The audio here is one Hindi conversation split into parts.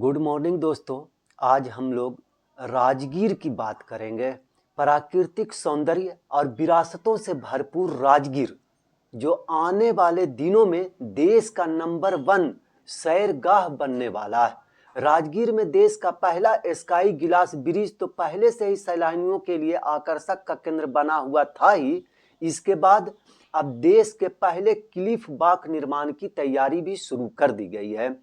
गुड मॉर्निंग दोस्तों। आज हम लोग राजगीर की बात करेंगे। प्राकृतिक सौंदर्य और विरासतों से भरपूर राजगीर जो आने वाले दिनों में देश का नंबर 1 सैरगाह बनने वाला है। राजगीर में देश का पहला स्काई गिलास ब्रिज तो पहले से ही सैलानियों के लिए आकर्षक का केंद्र बना हुआ था ही। इसके बाद अब देश के पहले क्लिफ बाग निर्माण की तैयारी भी शुरू कर दी गई है।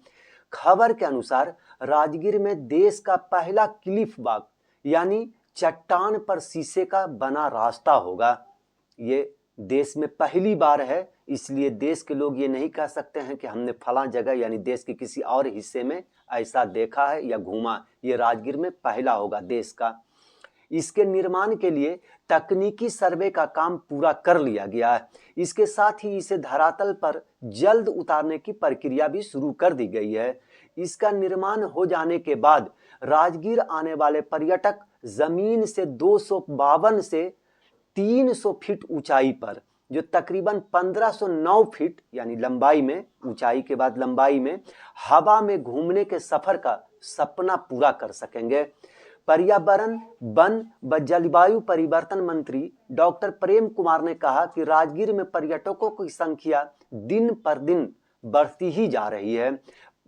खबर के अनुसार राजगीर में देश का पहला क्लिफ बाग यानी चट्टान पर शीशे का बना रास्ता होगा। ये देश में पहली बार है, इसलिए देश के लोग ये नहीं कह सकते हैं कि हमने फला जगह यानी देश के किसी और हिस्से में ऐसा देखा है या घूमा। ये राजगीर में पहला होगा देश का। इसके निर्माण के लिए तकनीकी सर्वे का काम पूरा कर लिया गया है। इसके साथ ही इसे धरातल पर जल्द उतारने की प्रक्रिया भी शुरू कर दी गई है। इसका निर्माण हो जाने के बाद राजगीर आने वाले पर्यटक जमीन से 252 से 300 फीट ऊंचाई पर, जो तकरीबन 1509 फीट यानी लंबाई में, ऊंचाई के बाद लंबाई में हवा में घूमने के सफर का सपना पूरा कर सकेंगे। पर्यावरण, वन व जलवायु परिवर्तन मंत्री डॉक्टर प्रेम कुमार ने कहा कि राजगीर में पर्यटकों की संख्या दिन पर दिन बढ़ती ही जा रही है।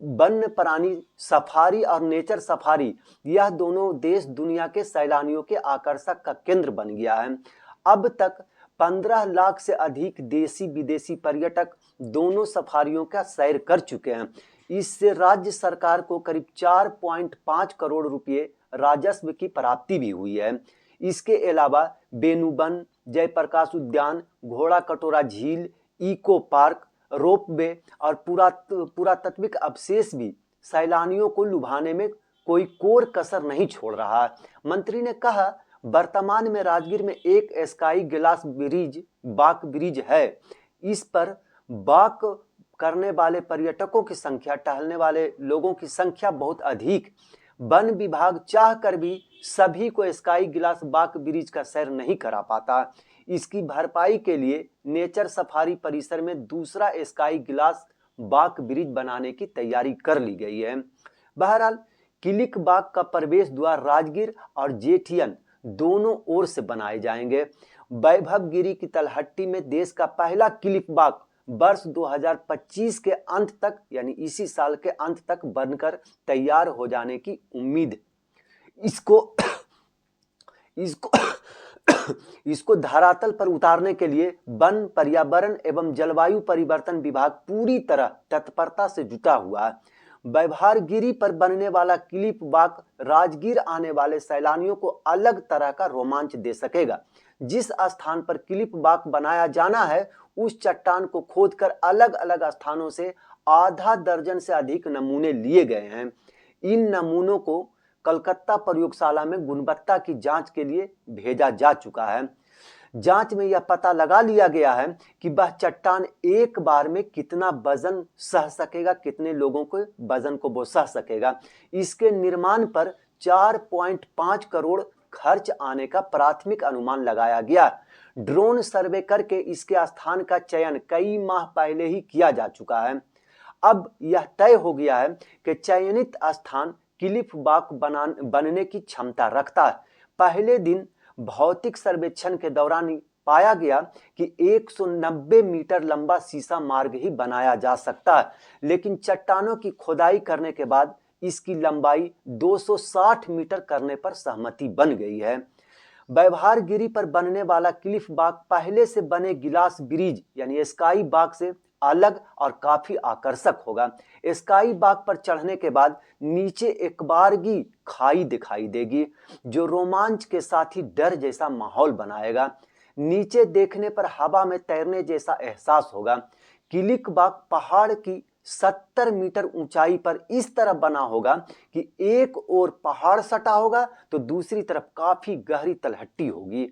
वन्य प्राणी सफारी और नेचर सफारी, यह दोनों देश दुनिया के सैलानियों के आकर्षक का केंद्र बन गया है। अब तक 15 लाख से अधिक देशी विदेशी पर्यटक दोनों सफारियों का सैर कर चुके हैं। इससे राज्य सरकार को करीब 4.5 करोड़ रुपए राजस्व की प्राप्ति भी हुई है। इसके अलावा बेनुबन, जयप्रकाश उद्यान, घोड़ा कटोरा झील, इको पार्क, रोपवे और पुरातात्विक अवशेष भी सैलानियों को लुभाने में कोई कोर कसर नहीं छोड़ रहा। मंत्री ने कहा, वर्तमान में राजगीर में एक स्काई ग्लास ब्रिज, बाक ब्रिज है। इस पर बाक करने वाले पर्यटकों की संख्या, टहलने वाले लोगों की संख्या बहुत अधिक। वन विभाग चाह कर भी सभी को स्काई गिलास बाग ब्रिज का सैर नहीं करा पाता। इसकी भरपाई के लिए नेचर सफारी परिसर में दूसरा स्काई गिलास बाग ब्रिज बनाने की तैयारी कर ली गई है। बहरहाल क्लिफ बाग का प्रवेश द्वार राजगीर और जेठियन दोनों ओर से बनाए जाएंगे। वैभवगिरी की तलहट्टी में देश का पहला क्लिफ बाग वर्ष 2025 के अंत तक यानी इसी साल के अंत तक बनकर तैयार हो जाने की उम्मीद। इसको धरातल पर उतारने के लिए वन, पर्यावरण एवं जलवायु परिवर्तन विभाग पूरी तरह तत्परता से जुटा हुआ है। वैभवगिरी पर बनने वाला क्लिफ बाग राजगीर आने वाले सैलानियों को अलग तरह का रोमांच दे सकेगा। जिस स्थान पर क्लिफ बाग बनाया जाना है, उस चट्टान को खोदकर अलग अलग स्थानों से आधा दर्जन से अधिक नमूने लिए गए हैं। इन नमूनों को कलकत्ता प्रयोगशाला में गुणवत्ता की जांच के लिए भेजा जा चुका है। जांच में यह पता लगा लिया गया है कि वह चट्टान एक बार में कितना वजन सह सकेगा, कितने लोगों के वजन को वो सह सकेगा। इसके निर्माण पर 4.5 करोड़ खर्च आने का प्राथमिक अनुमान लगाया गया। ड्रोन सर्वे करके इसके स्थान का चयन कई माह पहले ही किया जा चुका है। अब यह तय हो गया है कि चयनित स्थान क्लिफ बाग बनने की क्षमता रखता है। पहले दिन भौतिक सर्वेक्षण के दौरान पाया गया कि 190 मीटर लंबा शीशा मार्ग ही बनाया जा सकता है, लेकिन चट्टानों की खुदाई करने के बाद इसकी लंबाई 260 मीटर करने पर सहमति बन गई है। वैभवगिरी पर बनने वाला क्लिफ बाग पहले से बने गिलास ब्रिज यानी स्काई बाग से अलग और काफी आकर्षक होगा। स्काई बाग पर चढ़ने के बाद नीचे एक बारगी खाई दिखाई देगी, जो रोमांच के साथ ही डर जैसा माहौल बनाएगा। नीचे देखने पर हवा में तैरने जैसा एहसास होगा। क्लिफ बाग पहाड़ की 70 मीटर ऊंचाई पर इस तरह बना होगा कि एक ओर पहाड़ सटा होगा तो दूसरी तरफ काफी गहरी तलहट्टी होगी।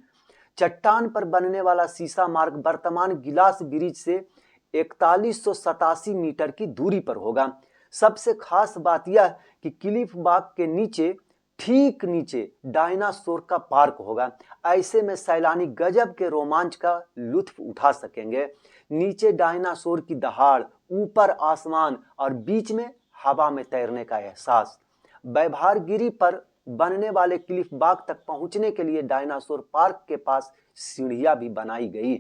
चट्टान पर बनने वाला शीशा मार्ग वर्तमान गिलास ब्रिज से 4187 मीटर की दूरी पर होगा। सबसे खास बात यह कि क्लिफ बाग के नीचे, ठीक नीचे डायनासोर का पार्क होगा। ऐसे में सैलानी गजब के रोमांच का लुत्फ उठा सकेंगे। नीचे डायनासोर की दहाड़, ऊपर आसमान और बीच में हवा में तैरने का एहसास। बैभारगिरी पर बनने वाले क्लिफ बाग तक पहुंचने के लिए डायनासोर पार्क के पास सीढ़ियां भी बनाई गई।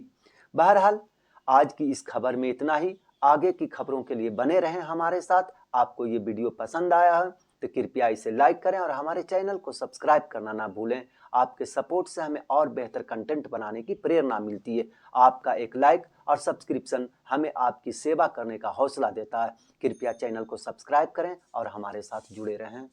बहरहाल आज की इस खबर में इतना ही। आगे की खबरों के लिए बने रहें हमारे साथ। आपको ये वीडियो पसंद आया है तो कृपया इसे लाइक करें और हमारे चैनल को सब्सक्राइब करना ना भूलें। आपके सपोर्ट से हमें और बेहतर कंटेंट बनाने की प्रेरणा मिलती है। आपका एक लाइक और सब्सक्रिप्शन हमें आपकी सेवा करने का हौसला देता है। कृपया चैनल को सब्सक्राइब करें और हमारे साथ जुड़े रहें।